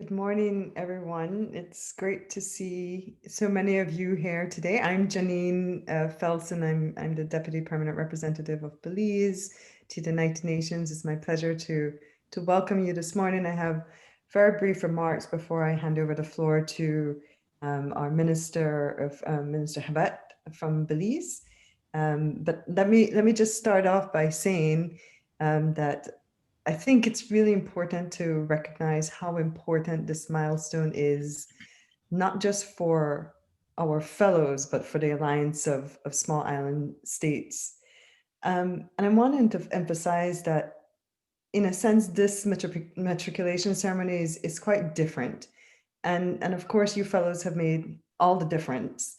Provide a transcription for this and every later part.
Good morning, everyone. It's great to see so many of you here today. I'm Janine Felsen. I'm the Deputy Permanent Representative of Belize to the United Nations. It's my pleasure to welcome you this morning. I have very brief remarks before I hand over the floor to our Minister Habet from Belize. But let me just start off by saying that I think it's really important to recognize how important this milestone is, not just for our fellows, but for the Alliance of Small Island States. And I'm wanting to emphasize that, in a sense, this matriculation ceremony is quite different. And of course, you fellows have made all the difference.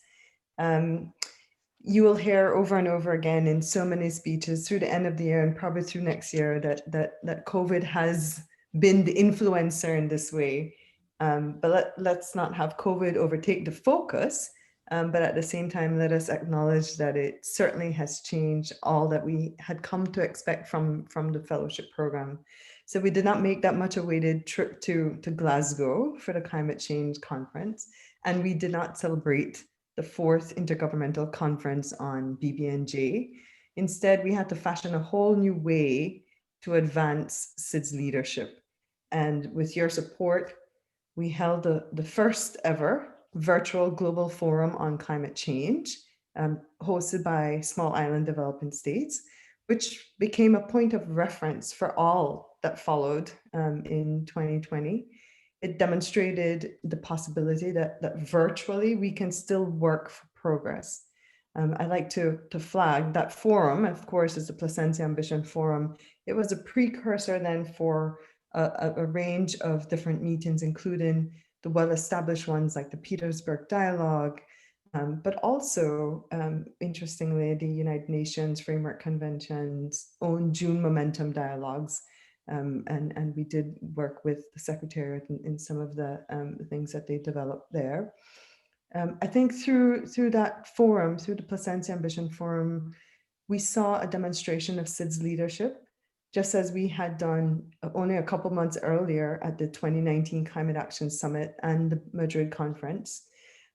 You will hear over and over again in so many speeches through the end of the year and probably through next year that COVID has been the influencer in this way. But let's not have COVID overtake the focus. But at the same time, let us acknowledge that it certainly has changed all that we had come to expect from the fellowship program. So we did not make that much awaited trip to Glasgow for the climate change conference, and we did not celebrate the fourth Intergovernmental Conference on BBNJ. Instead, we had to fashion a whole new way to advance SIDS leadership. And with your support, we held the first ever virtual global forum on climate change, hosted by Small Island Developing States, which became a point of reference for all that followed in 2020. It demonstrated the possibility that virtually we can still work for progress. I like to flag that forum, of course, is the Placencia Ambition Forum. It was a precursor then for a range of different meetings, including the well-established ones like the Petersburg Dialogue, but also, interestingly, the United Nations Framework Convention's own June Momentum Dialogues. And we did work with the Secretariat in some of the things that they developed there. I think through that forum, through the Placencia Ambition Forum, we saw a demonstration of SIDS leadership, just as we had done only a couple months earlier at the 2019 Climate Action Summit and the Madrid Conference.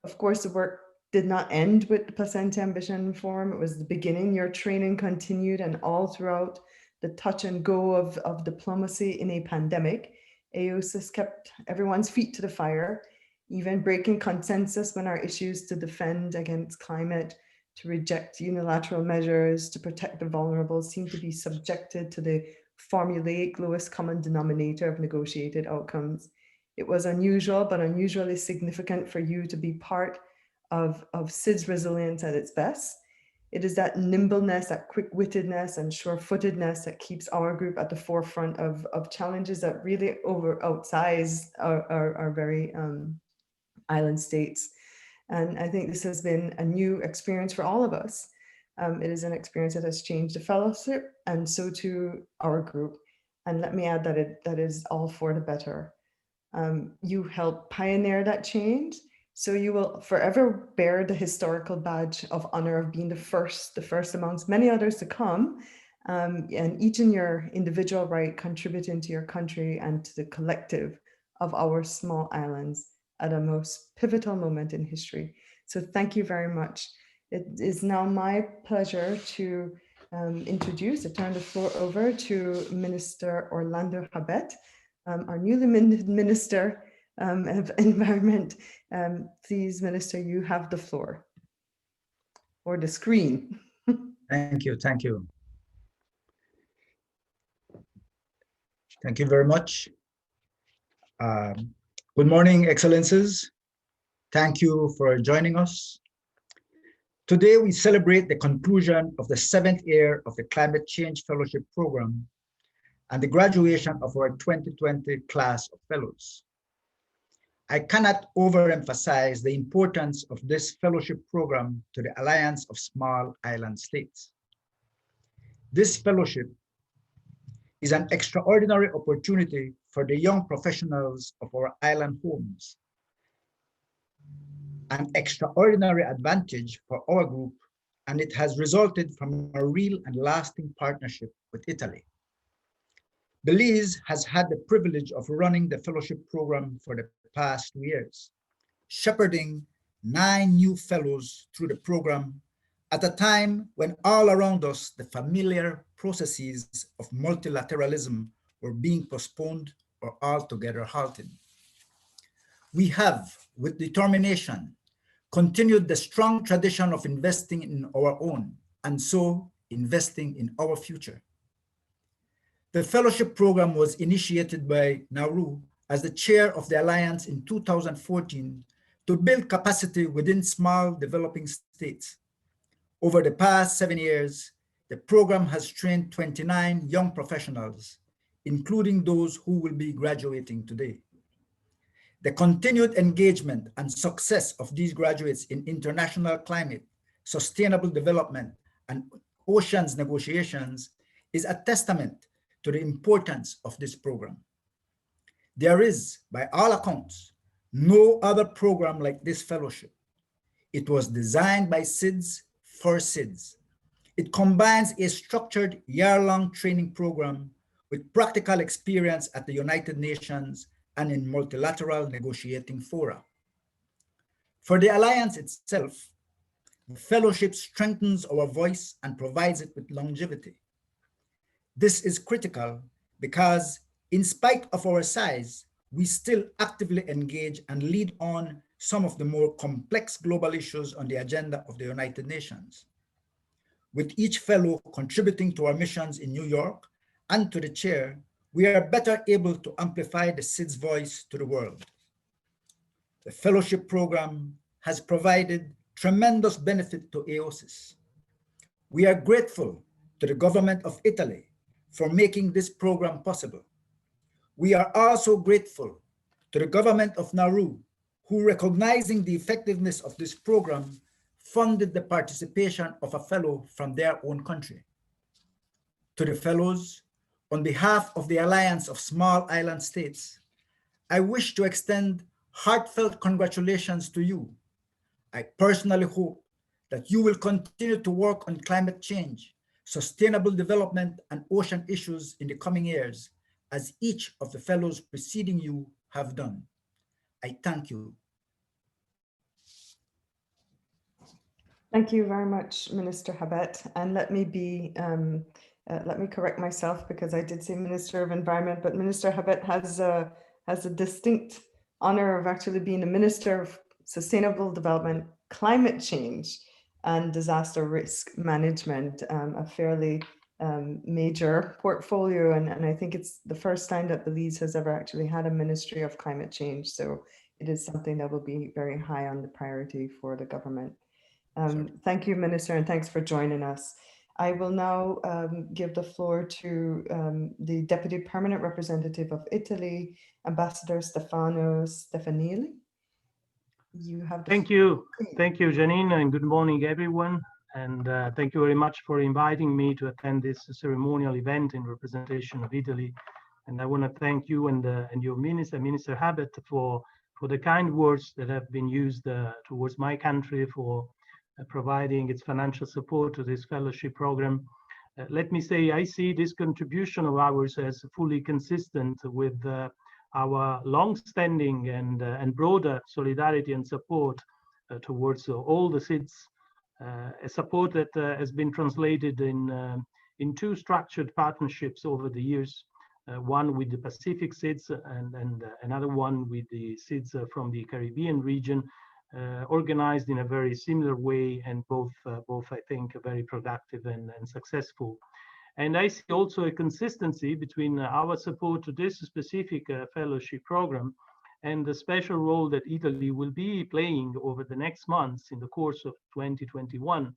Of course, the work did not end with the Placencia Ambition Forum. It was the beginning. Your training continued, and all throughout the touch and go of diplomacy in a pandemic, AOSIS kept everyone's feet to the fire, even breaking consensus when our issues to defend against climate, to reject unilateral measures, to protect the vulnerable seem to be subjected to the formulaic lowest common denominator of negotiated outcomes. It was unusual, but unusually significant for you to be part of SIDS resilience at its best. It is that nimbleness, that quick-wittedness and sure-footedness that keeps our group at the forefront of challenges that really outsize our very island states. And I think this has been a new experience for all of us. It is an experience that has changed the fellowship, and so too our group. And let me add that that is all for the better. You helped pioneer that change, so you will forever bear the historical badge of honor of being the first amongst many others to come, and each in your individual right contributing to your country and to the collective of our small islands at a most pivotal moment in history. So thank you very much. It is now my pleasure to turn the floor over to Minister Orlando Habet, our newly minted Minister of Environment. Please, Minister, you have the floor, or the screen. Thank you, thank you. Thank you very much. Good morning, Excellencies. Thank you for joining us. Today, we celebrate the conclusion of the 7th year of the Climate Change Fellowship Program and the graduation of our 2020 class of fellows. I cannot overemphasize the importance of this fellowship program to the Alliance of Small Island States. This fellowship is an extraordinary opportunity for the young professionals of our island homes, an extraordinary advantage for our group, and it has resulted from a real and lasting partnership with Italy. Belize has had the privilege of running the fellowship program for the past 2 years, shepherding 9 new fellows through the program at a time when all around us the familiar processes of multilateralism were being postponed or altogether halted. We have, with determination, continued the strong tradition of investing in our own, and so investing in our future. The fellowship program was initiated by Nauru as the chair of the Alliance in 2014 to build capacity within small developing states. Over the past 7 years, the program has trained 29 young professionals, including those who will be graduating today. The continued engagement and success of these graduates in international climate, sustainable development, and oceans negotiations is a testament to the importance of this program. There is, by all accounts, no other program like this fellowship. It was designed by SIDS for SIDS. It combines a structured year-long training program with practical experience at the United Nations and in multilateral negotiating fora. For the Alliance itself, the fellowship strengthens our voice and provides it with longevity. This is critical because, in spite of our size, we still actively engage and lead on some of the more complex global issues on the agenda of the United Nations. With each fellow contributing to our missions in New York and to the chair, we are better able to amplify the SIDS voice to the world. The fellowship program has provided tremendous benefit to AOSIS. We are grateful to the government of Italy for making this program possible. We are also grateful to the government of Nauru, who, recognizing the effectiveness of this program, funded the participation of a fellow from their own country. To the fellows, on behalf of the Alliance of Small Island States, I wish to extend heartfelt congratulations to you. I personally hope that you will continue to work on climate change, sustainable development, and ocean issues in the coming years, as each of the fellows preceding you have done. I thank you. Thank you very much, Minister Habet. And let me correct myself, because I did say Minister of Environment, but Minister Habet has a distinct honor of actually being a Minister of Sustainable Development, Climate Change, and Disaster Risk Management, a fairly major portfolio. And I think it's the first time that Belize has ever actually had a Ministry of Climate Change. So it is something that will be very high on the priority for the government. Thank you, Minister, and thanks for joining us. I will now give the floor to the Deputy Permanent Representative of Italy, Ambassador Stefano Stefanili. You have the floor. Thank you, Janine, and good morning, everyone. And thank you very much for inviting me to attend this ceremonial event in representation of Italy. And I want to thank you and your Minister, Minister Habet, for the kind words that have been used towards my country for providing its financial support to this fellowship program. Let me say, I see this contribution of ours as fully consistent with our long-standing and broader solidarity and support towards all the SIDS, a support that has been translated in 2 structured partnerships over the years, one with the Pacific SIDS and another one with the SIDS from the Caribbean region, organized in a very similar way, and both I think are very productive and successful. And I see also a consistency between our support to this specific fellowship program and the special role that Italy will be playing over the next months in the course of 2021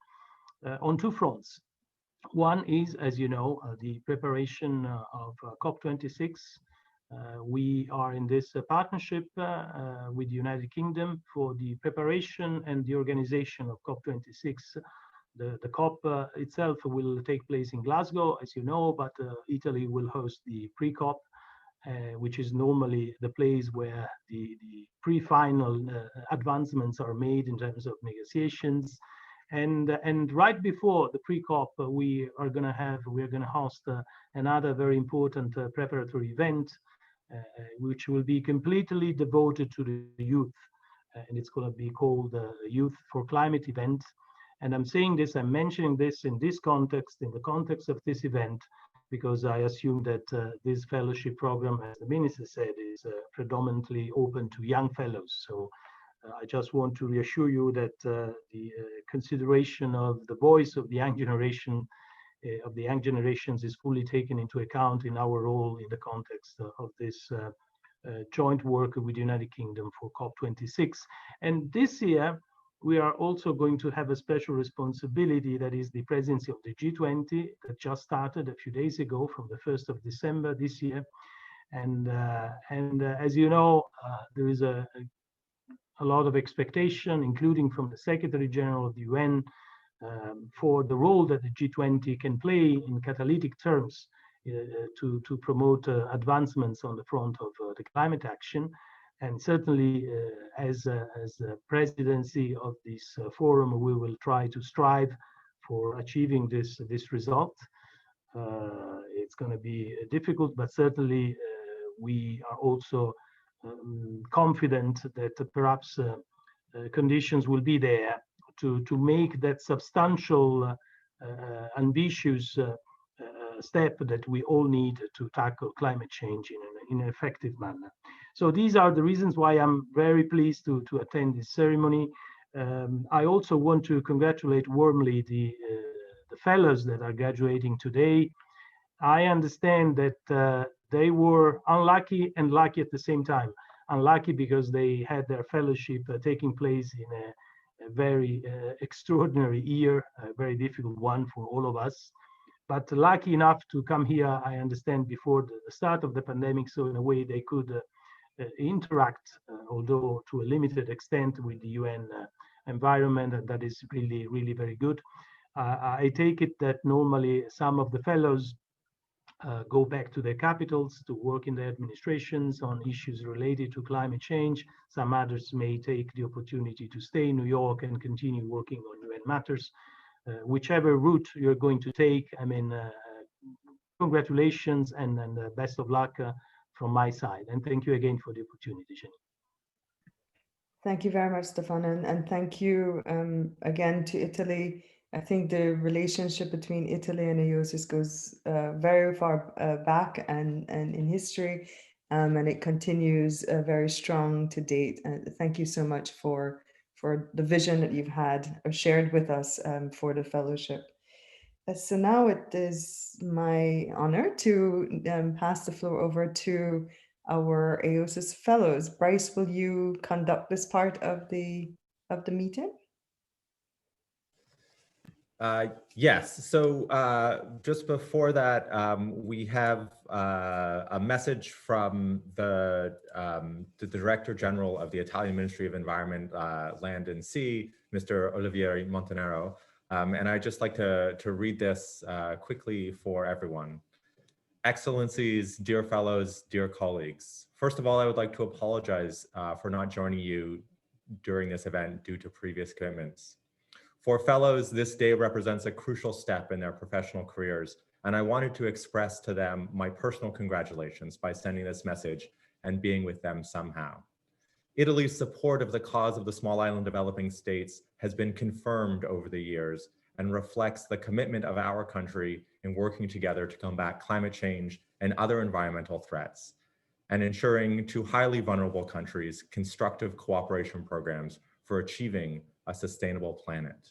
on 2 fronts. One is, as you know, the preparation of COP26. We are in this partnership with the United Kingdom for the preparation and the organization of COP26. The COP itself will take place in Glasgow, as you know, but Italy will host the pre-COP, which is normally the place where the pre-final advancements are made in terms of negotiations. And right before the pre-COP, we are going to host another very important preparatory event, which will be completely devoted to the youth. And it's going to be called the Youth for Climate event. And I'm saying this, I'm mentioning this in this context, in the context of this event, because I assume that this fellowship program, as the minister said, is predominantly open to young fellows. So I just want to reassure you that the consideration of the voice of the young generation, of the young generations, is fully taken into account in our role in the context of this joint work with the United Kingdom for COP26. And this year, we are also going to have a special responsibility, that is the presidency of the G20 that just started a few days ago from the 1st of December this year. And as you know, there is a lot of expectation, including from the Secretary General of the UN, for the role that the G20 can play in catalytic terms to promote advancements on the front of the climate action. And certainly, as the presidency of this forum, we will try to strive for achieving this result. It's going to be difficult, but certainly we are also confident that perhaps conditions will be there to make that substantial, ambitious step that we all need to tackle climate change in an effective manner. So these are the reasons why I'm very pleased to attend this ceremony. I also want to congratulate warmly the fellows that are graduating today. I understand that they were unlucky and lucky at the same time. Unlucky because they had their fellowship taking place in a very extraordinary year, a very difficult one for all of us. But lucky enough to come here, I understand, before the start of the pandemic, so in a way they could interact, although to a limited extent, with the UN environment, and that is really, really very good. I take it that normally some of the fellows go back to their capitals to work in their administrations on issues related to climate change. Some others may take the opportunity to stay in New York and continue working on UN matters. Whichever route you're going to take, I mean, congratulations and best of luck from my side. And thank you again for the opportunity, Jenny. Thank you very much, Stefano, and thank you again to Italy. I think the relationship between Italy and AOSIS goes very far back and in history, and it continues very strong to date. Thank you so much for the vision that you've had or shared with us for the fellowship. So now it is my honor to pass the floor over to our AOSIS fellows. Bryce, will you conduct this part of the meeting? Yes. So just before that, we have a message from the Director General of the Italian Ministry of Environment, Land and Sea, Mr. Olivier Montanaro. And I'd just like to read this quickly for everyone. Excellencies, dear fellows, dear colleagues. First of all, I would like to apologize for not joining you during this event due to previous commitments. For fellows, this day represents a crucial step in their professional careers, and I wanted to express to them my personal congratulations by sending this message and being with them somehow. Italy's support of the cause of the small island developing states has been confirmed over the years and reflects the commitment of our country in working together to combat climate change and other environmental threats, and ensuring to highly vulnerable countries constructive cooperation programs for achieving a sustainable planet.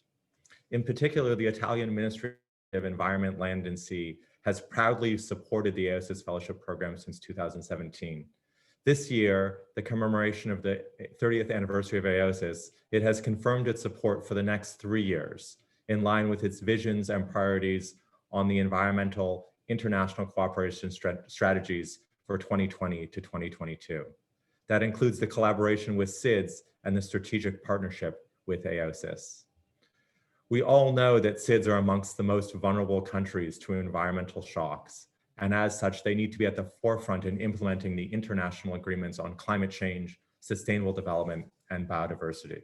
In particular, the Italian Ministry of Environment, Land and Sea has proudly supported the AOSIS Fellowship Program since 2017. This year, the commemoration of the 30th anniversary of AOSIS, it has confirmed its support for the next 3 years, in line with its visions and priorities on the environmental international cooperation strategies for 2020 to 2022. That includes the collaboration with SIDS and the strategic partnership with AOSIS. We all know that SIDS are amongst the most vulnerable countries to environmental shocks, and as such, they need to be at the forefront in implementing the international agreements on climate change, sustainable development, and biodiversity.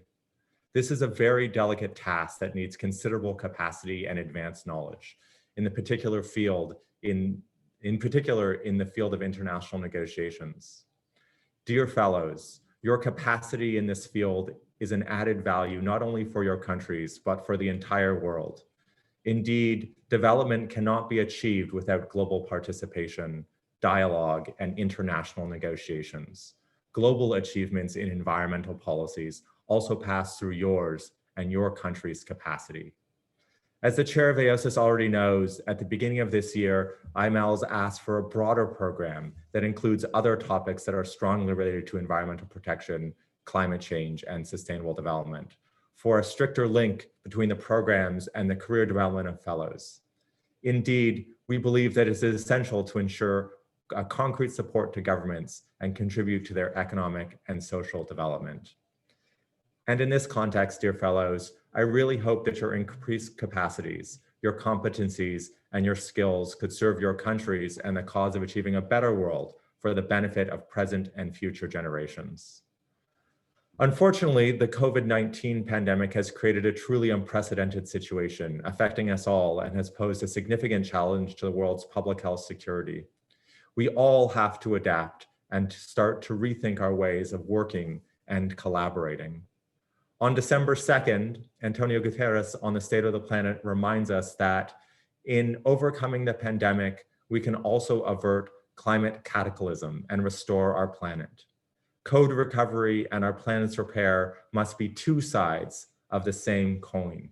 This is a very delicate task that needs considerable capacity and advanced knowledge in the particular field, in particular in the field of international negotiations. Dear fellows, your capacity in this field is an added value not only for your countries, but for the entire world. Indeed, development cannot be achieved without global participation, dialogue, and international negotiations. Global achievements in environmental policies also pass through yours and your country's capacity. As the chair of AOSIS already knows, at the beginning of this year, IMALS asked for a broader program that includes other topics that are strongly related to environmental protection, climate change, and sustainable development, for a stricter link between the programs and the career development of fellows. Indeed, we believe that it is essential to ensure a concrete support to governments and contribute to their economic and social development. And in this context, dear fellows, I really hope that your increased capacities, your competencies, and your skills could serve your countries and the cause of achieving a better world for the benefit of present and future generations. Unfortunately, the COVID-19 pandemic has created a truly unprecedented situation affecting us all and has posed a significant challenge to the world's public health security. We all have to adapt and start to rethink our ways of working and collaborating. On December 2nd, Antonio Guterres on the State of the Planet reminds us that in overcoming the pandemic, we can also avert climate cataclysm and restore our planet. Code recovery and our planet's repair must be two sides of the same coin.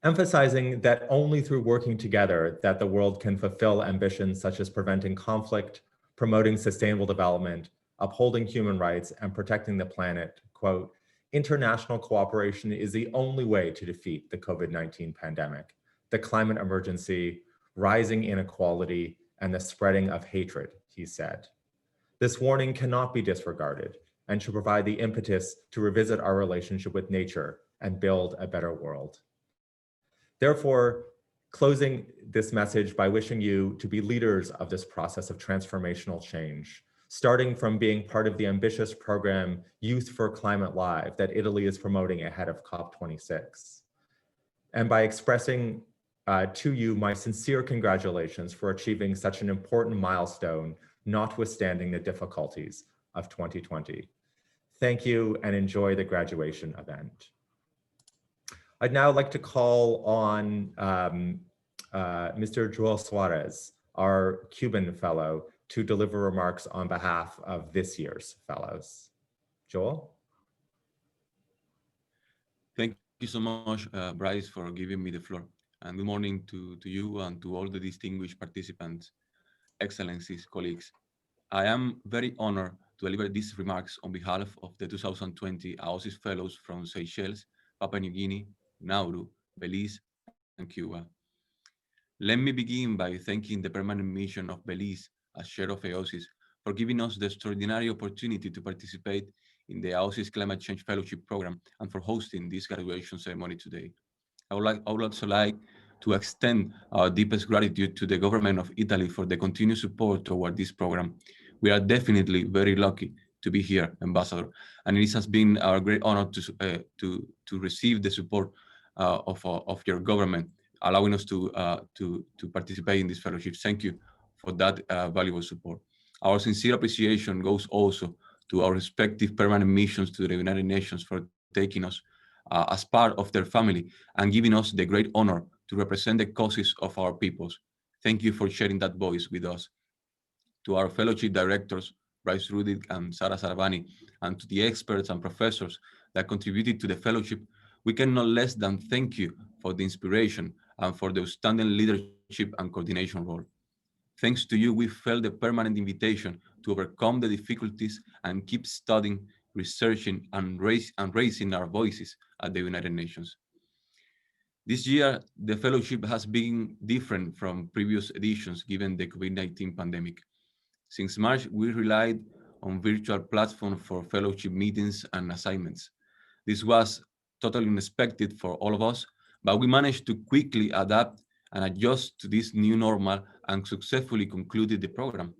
Emphasizing that only through working together that the world can fulfill ambitions such as preventing conflict, promoting sustainable development, upholding human rights, and protecting the planet, quote, international cooperation is the only way to defeat the COVID-19 pandemic, the climate emergency, rising inequality, and the spreading of hatred, he said. This warning cannot be disregarded and should provide the impetus to revisit our relationship with nature and build a better world. Therefore, closing this message by wishing you to be leaders of this process of transformational change, starting from being part of the ambitious program Youth for Climate Live that Italy is promoting ahead of COP26. And by expressing to you my sincere congratulations for achieving such an important milestone, notwithstanding the difficulties of 2020. Thank you and enjoy the graduation event. I'd now like to call on Mr. Joel Suárez, our Cuban fellow, to deliver remarks on behalf of this year's fellows. Joel? Thank you so much, Bryce, for giving me the floor. And good morning to you and to all the distinguished participants, excellencies, colleagues. I am very honored to deliver these remarks on behalf of the 2020 AOSIS Fellows from Seychelles, Papua New Guinea, Nauru, Belize, and Cuba. Let me begin by thanking the permanent mission of Belize as chair of AOSIS for giving us the extraordinary opportunity to participate in the AOSIS Climate Change Fellowship Program and for hosting this graduation ceremony today. I would also like to extend our deepest gratitude to the government of Italy for the continued support toward this program. We are definitely very lucky to be here, Ambassador, and it has been our great honor to receive the support of your government, allowing us to participate in this fellowship. Thank you for that valuable support. Our sincere appreciation goes also to our respective permanent missions to the United Nations for taking us as part of their family and giving us the great honor to represent the causes of our peoples. Thank you for sharing that voice with us. To our fellowship directors, Bryce Reddick and Sarah Sarvani, and to the experts and professors that contributed to the fellowship, we cannot less than thank you for the inspiration and for the outstanding leadership and coordination role. Thanks to you, we felt the permanent invitation to overcome the difficulties and keep studying, researching, and raising our voices at the United Nations. This year, the fellowship has been different from previous editions given the COVID-19 pandemic. Since March, we relied on virtual platforms for fellowship meetings and assignments. This was totally unexpected for all of us, but we managed to quickly adapt and adjust to this new normal and successfully concluded the program.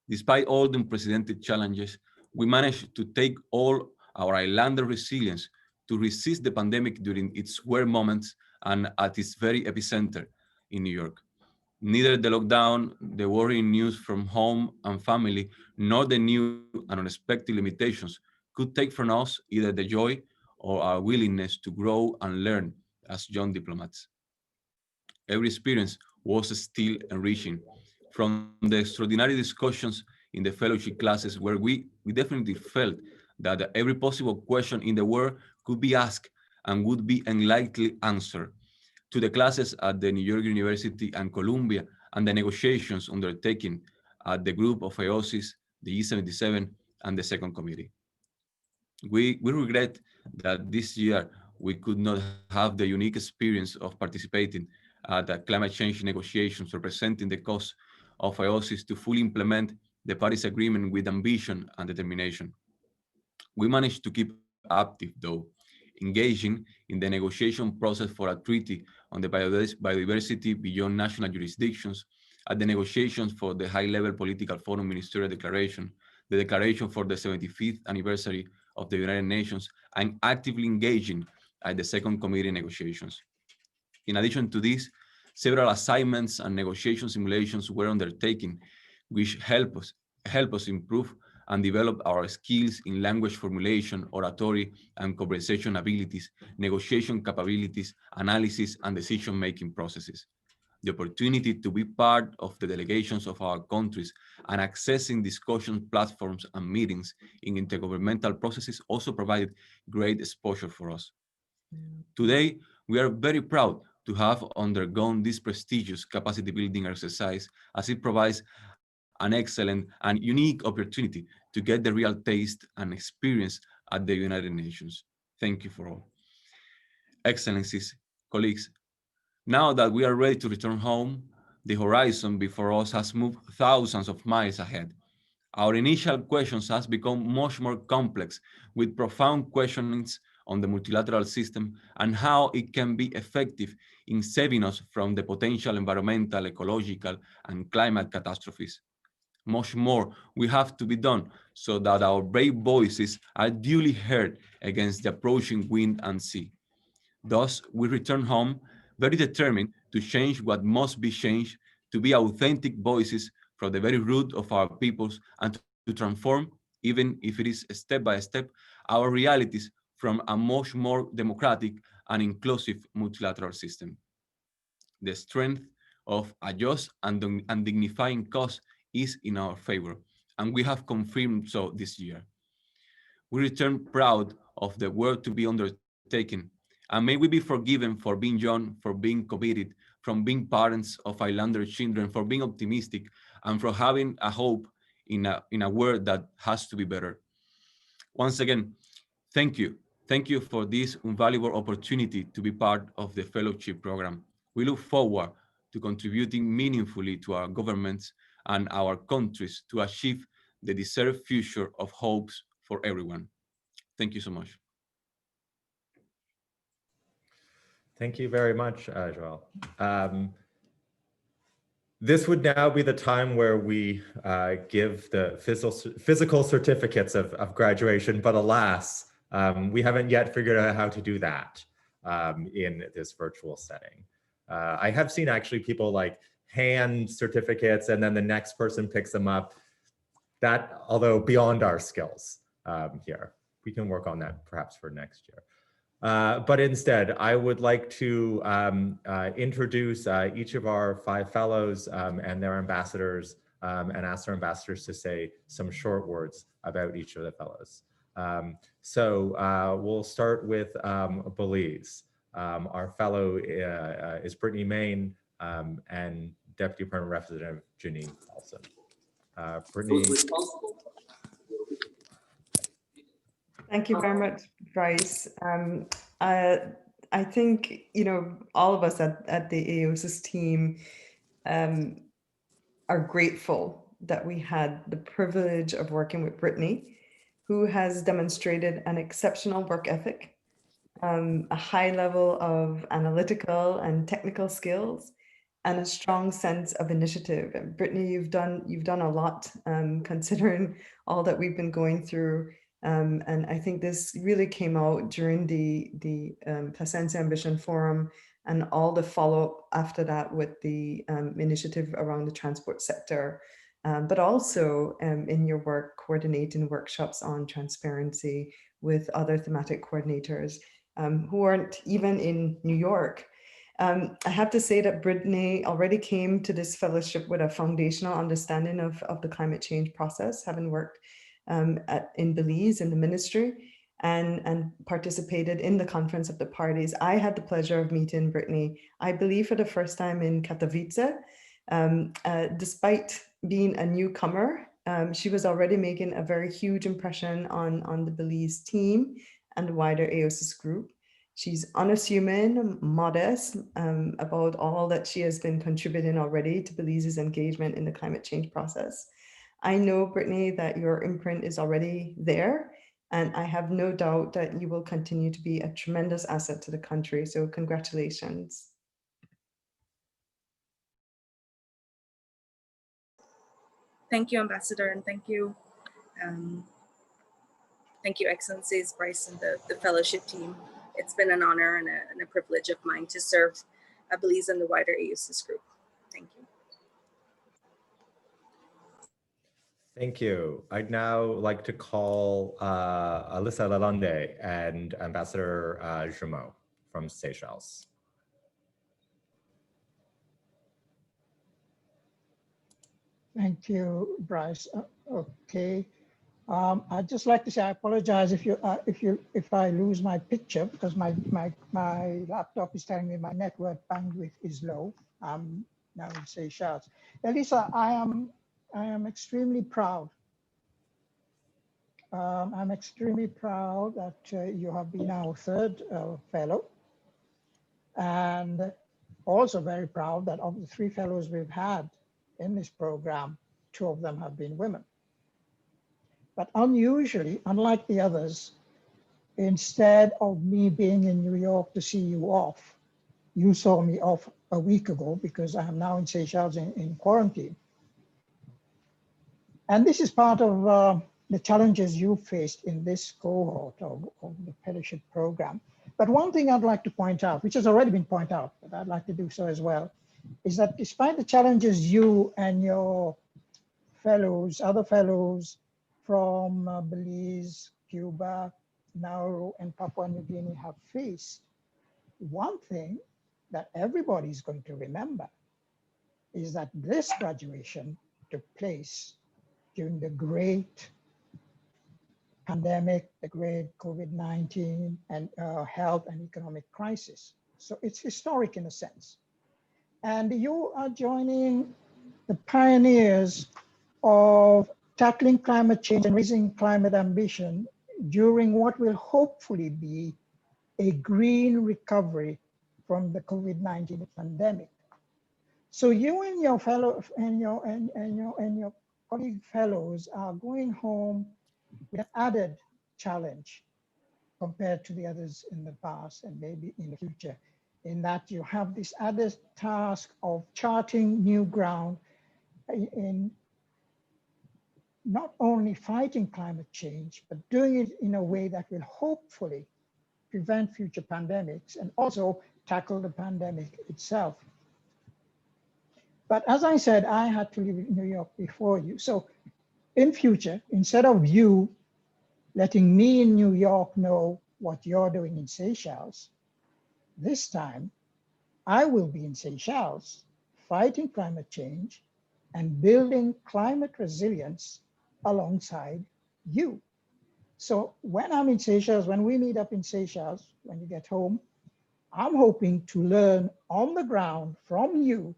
Despite all the unprecedented challenges, we managed to take all our Islander resilience to resist the pandemic during its worst moments and at its very epicenter in New York. Neither the lockdown, the worrying news from home and family, nor the new and unexpected limitations could take from us either the joy or our willingness to grow and learn as young diplomats. Every experience was still enriching, from the extraordinary discussions in the fellowship classes where we definitely felt that every possible question in the world could be asked and would be enlighteningly answered, to the classes at the New York University and Columbia and the negotiations undertaken at the group of AOSIS, the E77, and the Second Committee. We regret that this year we could not have the unique experience of participating at the climate change negotiations representing the cost of AOSIS to fully implement the Paris Agreement with ambition and determination. We managed to keep active, though, engaging in the negotiation process for a treaty on the biodiversity beyond national jurisdictions, at the negotiations for the high-level political forum ministerial declaration, the declaration for the 75th anniversary of the United Nations, and actively engaging at the Second Committee negotiations. In addition to this, several assignments and negotiation simulations were undertaken, which help us improve and develop our skills in language formulation, oratory, and conversation abilities, negotiation capabilities, analysis, and decision-making processes. The opportunity to be part of the delegations of our countries and accessing discussion platforms and meetings in intergovernmental processes also provided great exposure for us. Today, we are very proud to have undergone this prestigious capacity building exercise, as it provides an excellent and unique opportunity to get the real taste and experience at the United Nations. Thank you for all. Excellencies, colleagues, now that we are ready to return home, the horizon before us has moved thousands of miles ahead. Our initial questions has become much more complex, with profound questionings on the multilateral system and how it can be effective in saving us from the potential environmental, ecological, and climate catastrophes. Much more will have to be done so that our brave voices are duly heard against the approaching wind and sea. Thus, we return home very determined to change what must be changed, to be authentic voices from the very root of our peoples, and to transform, even if it is step by step, our realities from a much more democratic and inclusive multilateral system. The strength of a just and dignifying cause is in our favor, and we have confirmed so this year. We return proud of the work to be undertaken, and may we be forgiven for being young, for being committed, from being parents of Islander children, for being optimistic, and for having a hope in a world that has to be better. Once again, thank you. Thank you for this invaluable opportunity to be part of the fellowship program. We look forward to contributing meaningfully to our governments and our countries to achieve the deserved future of hopes for everyone. Thank you so much. Thank you very much, Joel. This would now be the time where we give the physical certificates of graduation, but alas, we haven't yet figured out how to do that in this virtual setting. I have seen actually people like hand certificates and then the next person picks them up. That, although beyond our skills here, we can work on that perhaps for next year. But instead, I would like to introduce each of our 5 fellows and their ambassadors and ask our ambassadors to say some short words about each of the fellows. So we'll start with Belize. Our fellow is Brittany Meighan and Deputy Permanent Representative Janine Paulson. Brittany. Thank you very much, Bryce. I think, you know, all of us at the AOSIS team are grateful that we had the privilege of working with Brittany, who has demonstrated an exceptional work ethic, a high level of analytical and technical skills, and a strong sense of initiative. And Brittany, you've done a lot, considering all that we've been going through. And I think this really came out during the Placencia Ambition Forum and all the follow-up after that with the initiative around the transport sector, but also in your work coordinating workshops on transparency with other thematic coordinators who aren't even in New York. I have to say that Brittany already came to this fellowship with a foundational understanding of the climate change process, having worked in Belize in the ministry and participated in the Conference of the Parties. I had the pleasure of meeting Brittany, I believe for the first time in Katowice. Despite being a newcomer, she was already making a very huge impression on the Belize team and the wider AOSIS group. She's unassuming, modest about all that she has been contributing already to Belize's engagement in the climate change process. I know, Brittany, that your imprint is already there, and I have no doubt that you will continue to be a tremendous asset to the country. So congratulations. Thank you, Ambassador, and thank you, Excellencies, Bryce, and the fellowship team. It's been an honor and a privilege of mine to serve Belize and the wider AOSIS group. Thank you. Thank you. I'd now like to call Elissa Lalande and Ambassador Jumeau from Seychelles. Thank you, Bryce. Okay. I'd just like to say I apologize if I lose my picture because my laptop is telling me my network bandwidth is low. I'm now in Seychelles. Elissa, I am extremely proud. I'm extremely proud that you have been our third fellow, and also very proud that of the 3 fellows we've had in this program, 2 of them have been women. But unusually, unlike the others, instead of me being in New York to see you off, you saw me off a week ago because I am now in Seychelles in quarantine. And this is part of the challenges you faced in this cohort of the fellowship program. But one thing I'd like to point out, which has already been pointed out, but I'd like to do so as well, is that despite the challenges you and your fellows, other fellows from Belize, Cuba, Nauru, and Papua New Guinea have faced, one thing that everybody is going to remember is that this graduation took place during the great pandemic, the great COVID-19 and health and economic crisis. So it's historic in a sense. And you are joining the pioneers of tackling climate change and raising climate ambition during what will hopefully be a green recovery from the COVID-19 pandemic. So you and your fellow and your colleague fellows are going home with an added challenge compared to the others in the past and maybe in the future, in that you have this added task of charting new ground in not only fighting climate change, but doing it in a way that will hopefully prevent future pandemics and also tackle the pandemic itself. But as I said, I had to live in New York before you. So in future, instead of you letting me in New York know what you're doing in Seychelles, this time I will be in Seychelles fighting climate change and building climate resilience alongside you. So when I'm in Seychelles, when we meet up in Seychelles, when you get home, I'm hoping to learn on the ground from you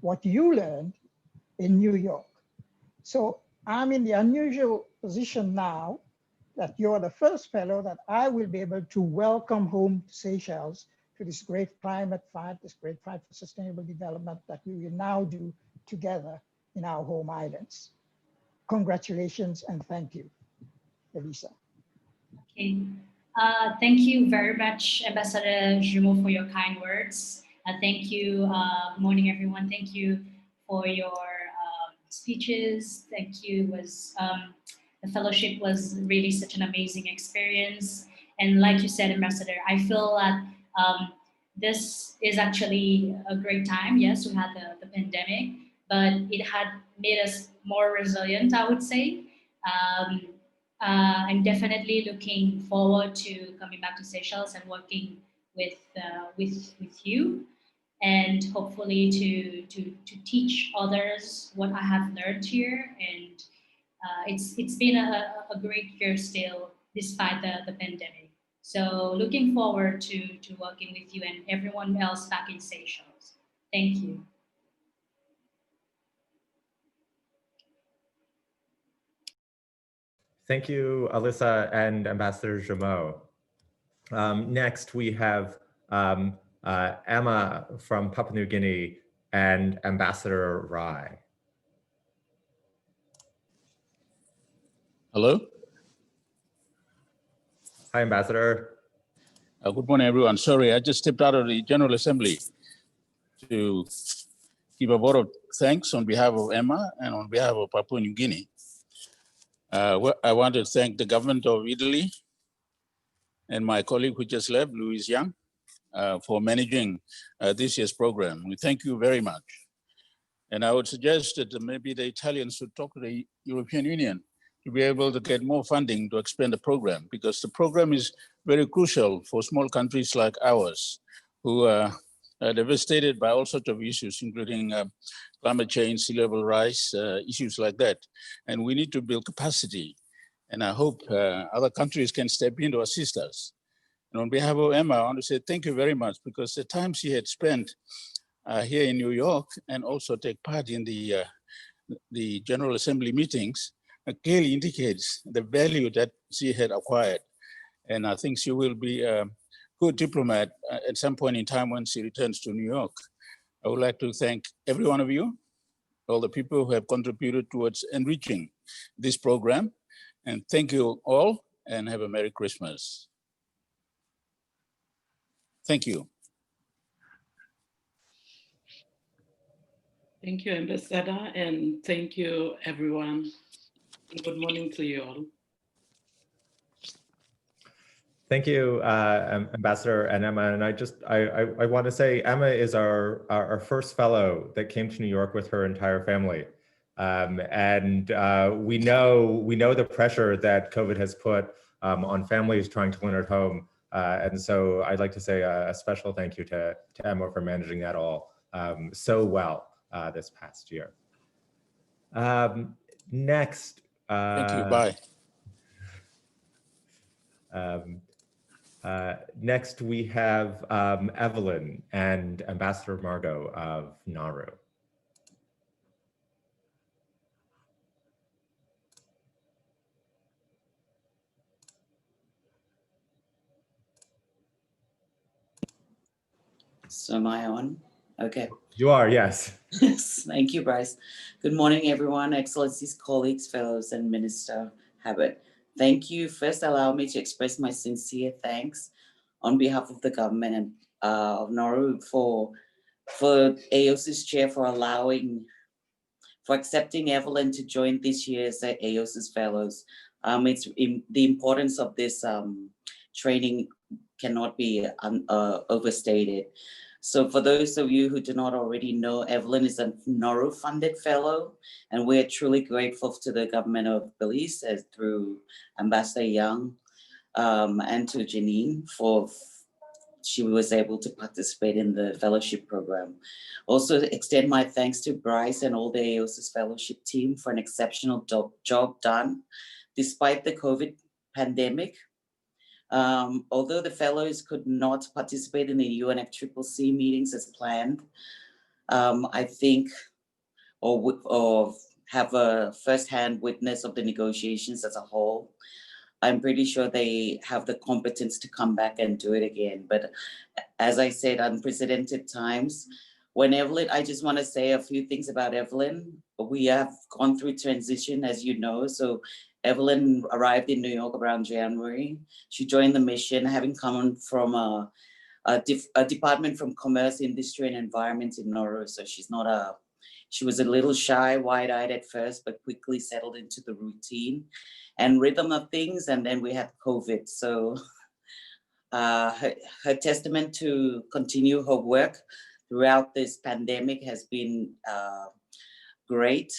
what you learned in New York. So I'm in the unusual position now that you're the first fellow that I will be able to welcome home to Seychelles to this great climate fight, this great fight for sustainable development that we will now do together in our home islands. Congratulations and thank you, Elissa. Okay. Thank you very much, Ambassador Jumeau, for your kind words. Thank you. Good morning, everyone. Thank you for your speeches. Thank you. It was The fellowship was really such an amazing experience. And like you said, Ambassador, I feel that this is actually a great time. Yes, we had the pandemic, but it had made us more resilient, I would say. I'm definitely looking forward to coming back to Seychelles and working with you, and hopefully to teach others what I have learned here. And it's been a great year still, despite the pandemic. So looking forward to working with you and everyone else back in Seychelles. Thank you. Thank you, Elissa and Ambassador Jameau. Next, we have Emma from Papua New Guinea and Ambassador Rai. Hello. Hi, Ambassador. Good morning, everyone. Sorry, I just stepped out of the General Assembly to give a vote of thanks on behalf of Emma and on behalf of Papua New Guinea. I want to thank the government of Italy and my colleague who just left, Louise Young, for managing this year's program. We thank you very much. And I would suggest that maybe the Italians should talk to the European Union to be able to get more funding to expand the program, because the program is very crucial for small countries like ours, who are devastated by all sorts of issues, including climate change, sea level rise, issues like that. And we need to build capacity. And I hope other countries can step in to assist us. And on behalf of Emma, I want to say thank you very much, because the time she had spent here in New York and also take part in the General Assembly meetings clearly indicates the value that she had acquired. And I think she will be a good diplomat at some point in time when she returns to New York. I would like to thank every one of you, all the people who have contributed towards enriching this program. And thank you all, and have a Merry Christmas. Thank you. Thank you, Ambassador, and thank you, everyone. Good morning to you all. Thank you, Ambassador and Emma. And I want to say Emma is our first fellow that came to New York with her entire family. We know the pressure that COVID has put on families trying to learn at home. And so I'd like to say a special thank you to Emma for managing that all so well this past year. Next. Thank you, bye. Next, we have Evalyne and Ambassador Margot of Nauru. So am I on? Okay. You are, yes. Yes, thank you, Bryce. Good morning, everyone, Excellencies, colleagues, fellows, and Minister Habit. Thank you. First, allow me to express my sincere thanks on behalf of the government of Nauru for AOSIS chair for accepting Evalyne to join this year's AOSIS fellows. The importance of this training cannot be overstated. So for those of you who do not already know, Evalyne is a Nauru funded fellow, and we're truly grateful to the government of Belize through Ambassador Young and to Janine she was able to participate in the fellowship program. Also extend my thanks to Bryce and all the AOSIS fellowship team for an exceptional job done despite the COVID pandemic. Although the fellows could not participate in the UNFCCC meetings as planned, I think, or have a first-hand witness of the negotiations as a whole, I'm pretty sure they have the competence to come back and do it again. But as I said, unprecedented times. When Evalyne, I just want to say a few things about Evalyne. We have gone through transition, as you know, so Evalyne arrived in New York around January. She joined the mission, having come from a department from Commerce, Industry, and Environment in Nauru. So she's not a She was a little shy, wide-eyed at first, but quickly settled into the routine and rhythm of things. And then we had COVID. So her testament to continue her work throughout this pandemic has been great.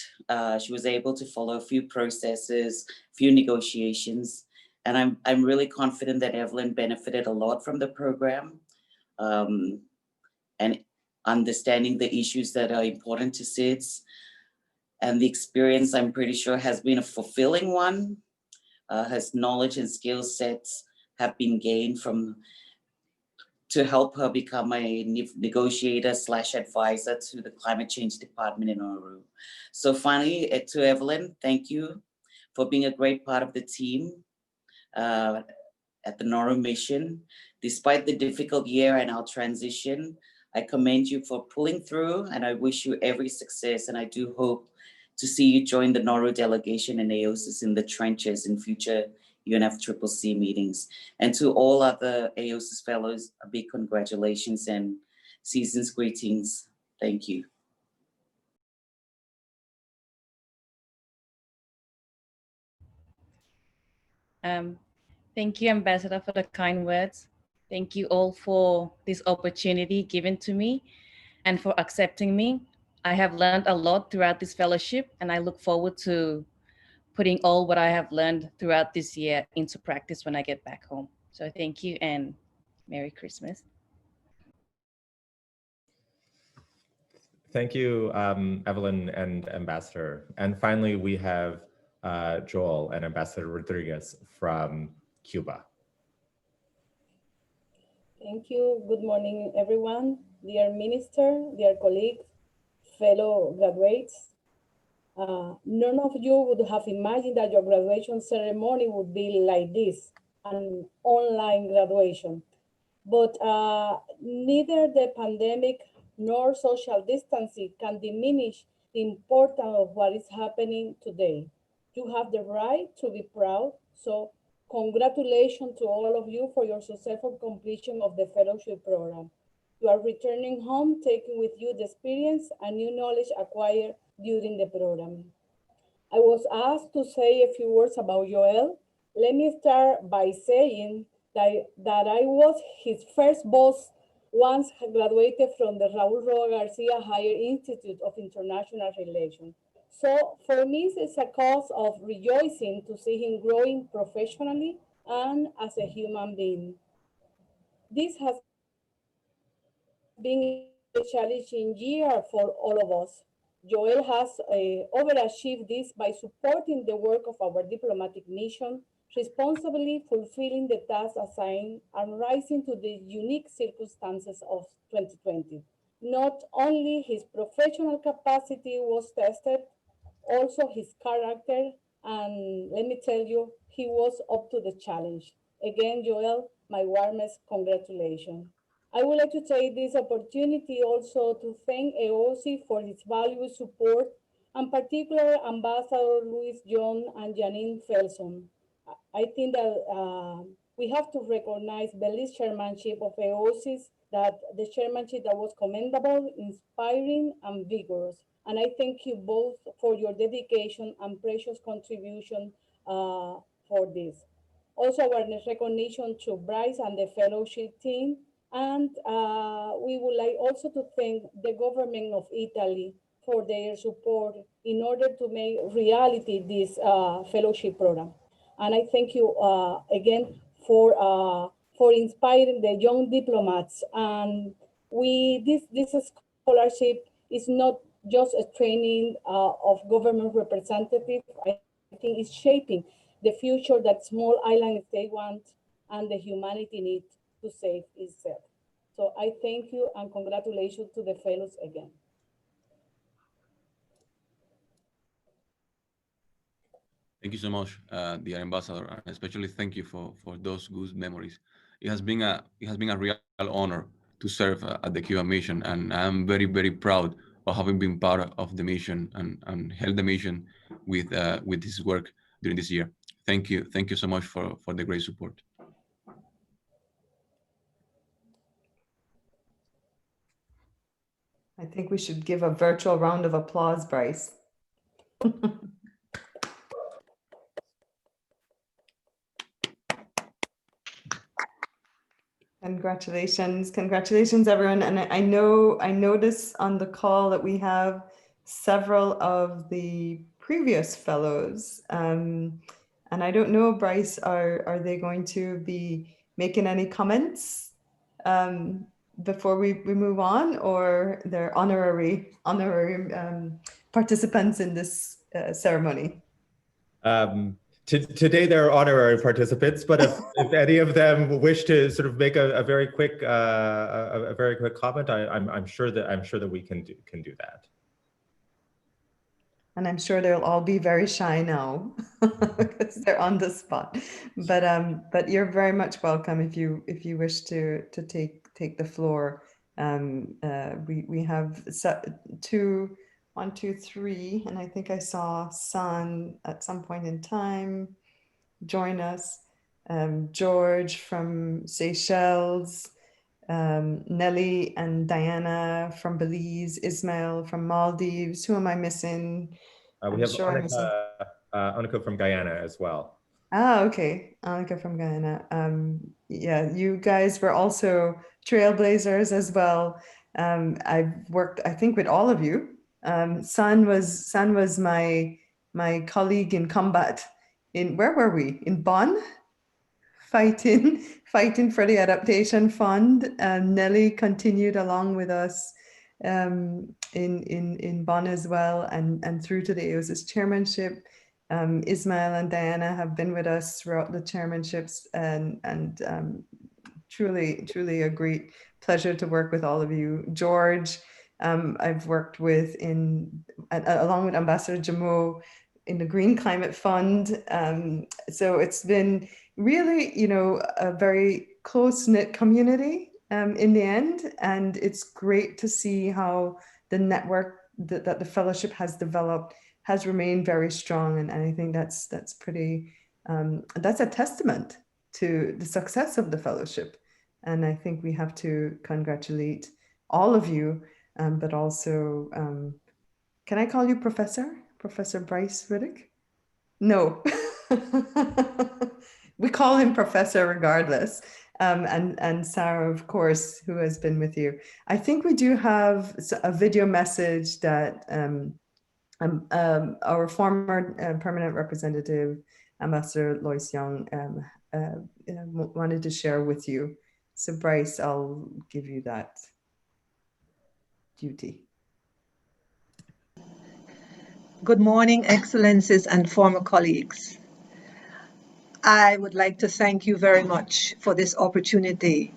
She was able to follow a few processes, few negotiations, and I'm really confident that Evalyne benefited a lot from the program, and understanding the issues that are important to SIDS. And the experience, I'm pretty sure, has been a fulfilling one. Her knowledge and skill sets have been gained to help her become a negotiator / advisor to the Climate Change Department in Nauru. So finally, to Evalyne, thank you for being a great part of the team at the Nauru mission. Despite the difficult year and our transition, I commend you for pulling through, and I wish you every success. And I do hope to see you join the Nauru delegation and AOSIS in the trenches in future UNFCCC meetings. And to all other AOSIS fellows, a big congratulations and season's greetings. Thank you. Thank you, Ambassador, for the kind words. Thank you all for this opportunity given to me and for accepting me. I have learned a lot throughout this fellowship, and I look forward to putting all what I have learned throughout this year into practice when I get back home. So thank you and Merry Christmas. Thank you, Evalyne and Ambassador. And finally, we have Joel and Ambassador Rodriguez from Cuba. Thank you. Good morning, everyone. Dear Minister, dear colleagues, fellow graduates. None of you would have imagined that your graduation ceremony would be like this, an online graduation. But neither the pandemic nor social distancing can diminish the importance of what is happening today. You have the right to be proud, so congratulations to all of you for your successful completion of the fellowship program. You are returning home, taking with you the experience and new knowledge acquired during the program. I was asked to say a few words about Joel. Let me start by saying that I was his first boss once graduated from the Raul Roa Garcia Higher Institute of International Relations. So for me, it's a cause of rejoicing to see him growing professionally and as a human being. This has been a challenging year for all of us. Joel has overachieved this by supporting the work of our diplomatic mission, responsibly fulfilling the tasks assigned and rising to the unique circumstances of 2020. Not only his professional capacity was tested, also his character, and let me tell you, he was up to the challenge. Again, Joel, my warmest congratulations. I would like to take this opportunity also to thank AOSIS for its valuable support, and particularly Ambassador Luis John and Janine Felson. I think that we have to recognize Belize chairmanship of AOSIS, that the chairmanship that was commendable, inspiring, and vigorous. And I thank you both for your dedication and precious contribution for this. Also, our recognition to Bryce and the fellowship team. And we would like also to thank the government of Italy for their support in order to make reality this fellowship program. And I thank you again for inspiring the young diplomats. And this scholarship is not just a training of government representatives. I think it's shaping the future that small island state want and the humanity needs to save itself. So I thank you and congratulations to the fellows again. Thank you so much, dear Ambassador, and especially thank you for those good memories. It has been a real honor to serve at the Cuba mission, and I'm very, very proud of having been part of the mission and held the mission with this work during this year. Thank you so much for the great support. I think we should give a virtual round of applause, Bryce. Congratulations, everyone. And I notice on the call that we have several of the previous fellows. And I don't know, Bryce, are they going to be making any comments before we move on, or they're honorary participants in this ceremony? Today they're honorary participants, but if any of them wish to sort of make a very quick comment, I'm sure that we can do that. And I'm sure they'll all be very shy now because they're on the spot. But you're very much welcome if you wish to take the floor. We have 1, 2, 3, and I think I saw San at some point in time join us. George from Seychelles, Nelly and Diana from Belize, Ismail from Maldives. Who am I missing? We have Annika from Guyana as well. Ah, okay. Annika from Guyana. Yeah, you guys were also trailblazers as well. I've worked, I think, with all of you. San was my colleague in combat. Where were we? In Bonn, fighting for the adaptation fund. Nelly continued along with us in Bonn as well, and through to the AOSIS chairmanship. Ismail and Diana have been with us throughout the chairmanships, and truly a great pleasure to work with all of you. George, I've worked with along with Ambassador Jamo in the Green Climate Fund. So it's been really, a very close-knit community in the end. And it's great to see how the network that the fellowship has developed has remained very strong. And I think that's pretty, that's a testament to the success of the fellowship. And I think we have to congratulate all of you, but also, can I call you Professor Bryce Reddick? No, we call him Professor regardless. And Sarah, of course, who has been with you. I think we do have a video message that our former permanent representative, Ambassador Lois Young, wanted to share with you. So Bryce, I'll give you that duty. Good morning, Excellencies and former colleagues. I would like to thank you very much for this opportunity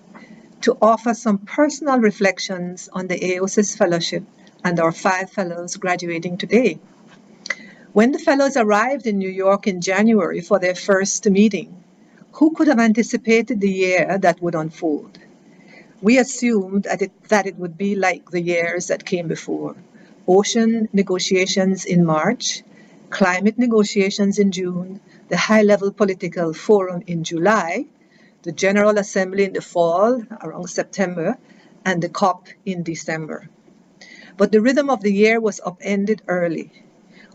to offer some personal reflections on the AOSIS Fellowship and our 5 fellows graduating today. When the fellows arrived in New York in January for their first meeting, who could have anticipated the year that would unfold? We assumed that it would be like the years that came before. Ocean negotiations in March, climate negotiations in June, the high-level political forum in July, the General Assembly in the fall, around September, and the COP in December. But the rhythm of the year was upended early.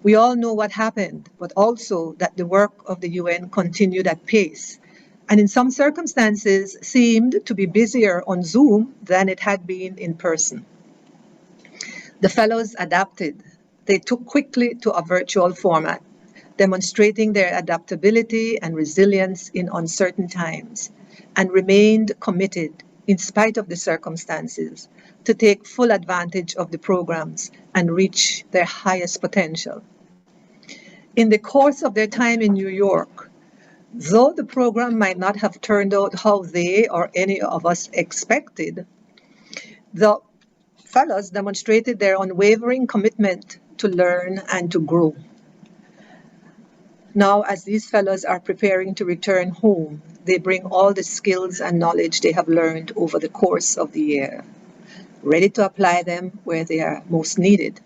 We all know what happened, but also that the work of the UN continued at pace, and in some circumstances seemed to be busier on Zoom than it had been in person. The fellows adapted. They took quickly to a virtual format, demonstrating their adaptability and resilience in uncertain times, and remained committed, in spite of the circumstances, to take full advantage of the programs and reach their highest potential. In the course of their time in New York, though the program might not have turned out how they or any of us expected, the fellows demonstrated their unwavering commitment to learn and to grow. Now, as these fellows are preparing to return home, they bring all the skills and knowledge they have learned over the course of the year, ready to apply them where they are most needed.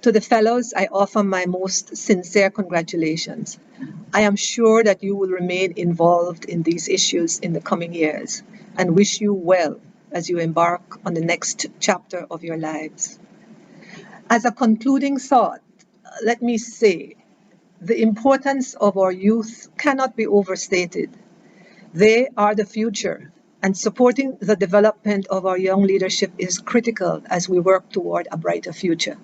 To the fellows, I offer my most sincere congratulations. I am sure that you will remain involved in these issues in the coming years and wish you well as you embark on the next chapter of your lives. As a concluding thought, let me say the importance of our youth cannot be overstated. They are the future, and supporting the development of our young leadership is critical as we work toward a brighter future.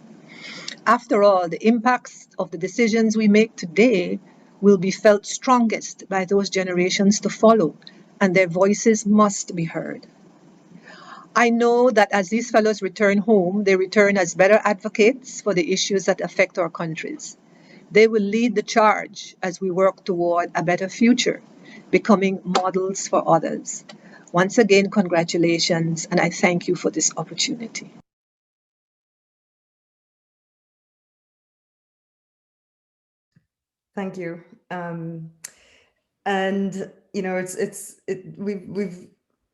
After all, the impacts of the decisions we make today will be felt strongest by those generations to follow, and their voices must be heard. I know that as these fellows return home, they return as better advocates for the issues that affect our countries. They will lead the charge as we work toward a better future, becoming models for others. Once again, congratulations, and I thank you for this opportunity. Thank you. And you know, we've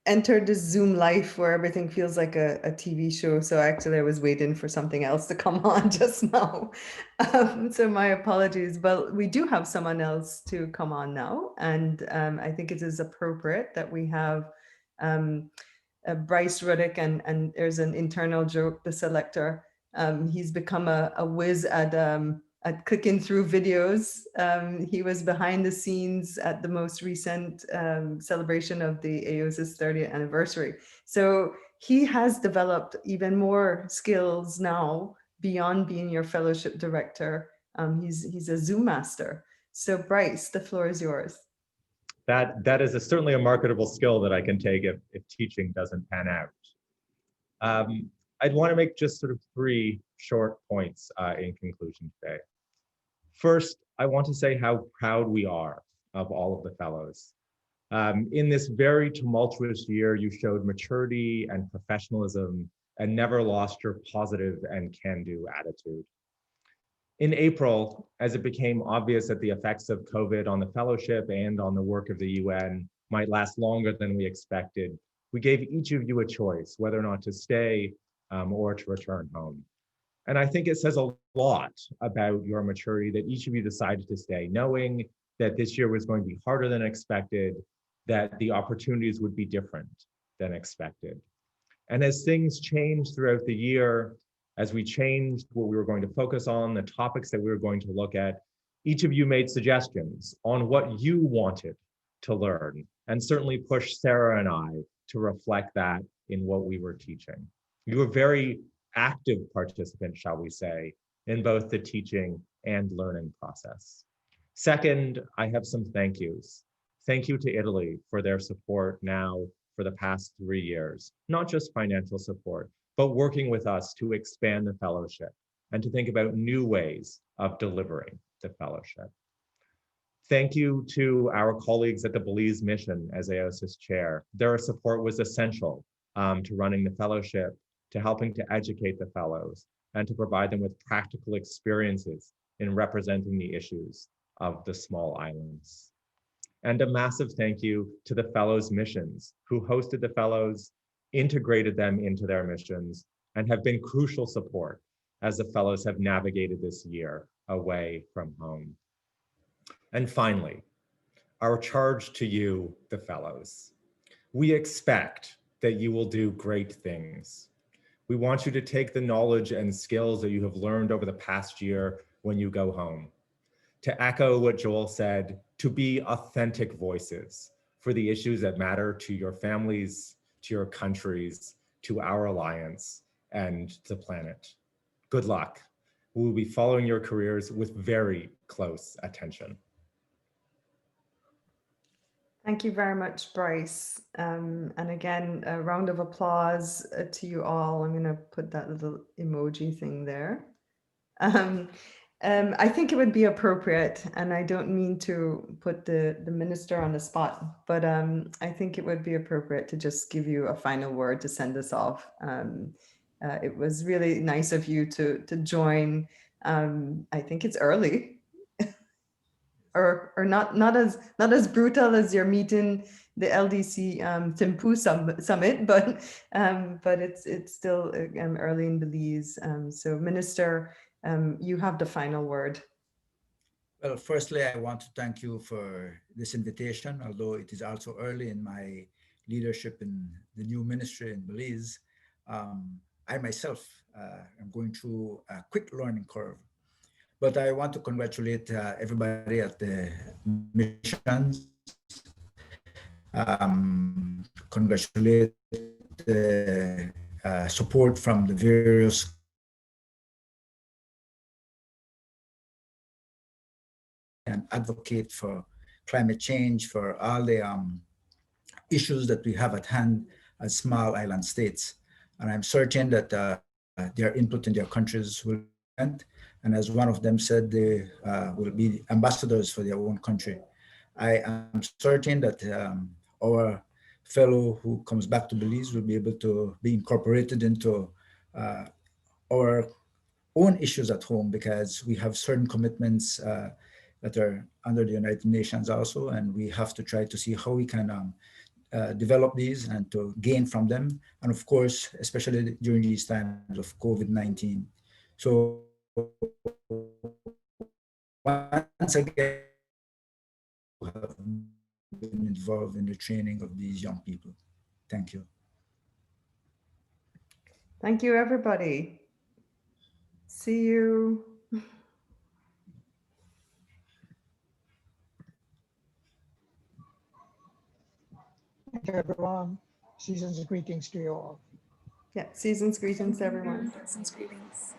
entered this Zoom life where everything feels like a TV show. So actually, I was waiting for something else to come on just now. So my apologies, but we do have someone else to come on now, and I think it is appropriate that we have Bryce Reddick, and there's an internal joke, the selector. He's become a whiz at clicking through videos. He was behind the scenes at the most recent celebration of the AOSIS 30th anniversary. So he has developed even more skills now beyond being your fellowship director. He's a Zoom master. So Bryce, the floor is yours. That is certainly a marketable skill that I can take if teaching doesn't pan out. I'd want to make just sort of 3 short points in conclusion today. First, I want to say how proud we are of all of the fellows. In this very tumultuous year, you showed maturity and professionalism and never lost your positive and can-do attitude. In April, as it became obvious that the effects of COVID on the fellowship and on the work of the UN might last longer than we expected, we gave each of you a choice whether or not to stay or to return home. And I think it says a lot about your maturity that each of you decided to stay, knowing that this year was going to be harder than expected, that the opportunities would be different than expected. And as things changed throughout the year, as we changed what we were going to focus on, the topics that we were going to look at, each of you made suggestions on what you wanted to learn, and certainly pushed Sarah and I to reflect that in what we were teaching. You were very active participants, shall we say, in both the teaching and learning process. Second, I have some thank yous. Thank you to Italy for their support now for the past 3 years, not just financial support, but working with us to expand the fellowship and to think about new ways of delivering the fellowship. Thank you to our colleagues at the Belize mission as AOSIS chair. Their support was essential to running the fellowship, to helping to educate the fellows, and to provide them with practical experiences in representing the issues of the small islands. And a massive thank you to the fellows' missions who hosted the fellows, integrated them into their missions, and have been crucial support as the fellows have navigated this year away from home. And finally, our charge to you, the fellows. We expect that you will do great things. We want you to take the knowledge and skills that you have learned over the past year when you go home. To echo what Joel said, to be authentic voices for the issues that matter to your families, to your countries, to our alliance, and the planet. Good luck. We will be following your careers with very close attention. Thank you very much, Bryce. And again, a round of applause to you all. I'm going to put that little emoji thing there. I think it would be appropriate, and I don't mean to put the minister on the spot, but I think it would be appropriate to just give you a final word to send us off. It was really nice of you to join. I think it's early. Or not as brutal as your meeting the LDC Thimphu summit, but it's still early in Belize. So Minister, you have the final word. Well, firstly, I want to thank you for this invitation, although it is also early in my leadership in the new ministry in Belize, I myself am going through a quick learning curve. But I want to congratulate everybody at the missions, congratulate the support from the various and advocate for climate change, for all the issues that we have at hand as small island states. And I'm certain that their input in their countries will end. And as one of them said, they will be ambassadors for their own country. I am certain that our fellow who comes back to Belize will be able to be incorporated into our own issues at home, because we have certain commitments that are under the United Nations also, and we have to try to see how we can develop these and to gain from them. And of course, especially during these times of COVID-19. So once again, we have been involved in the training of these young people. Thank you. Thank you, everybody. See you. Thank you, everyone. Season's greetings to you all. Yeah, season's greetings, everyone. Season's greetings.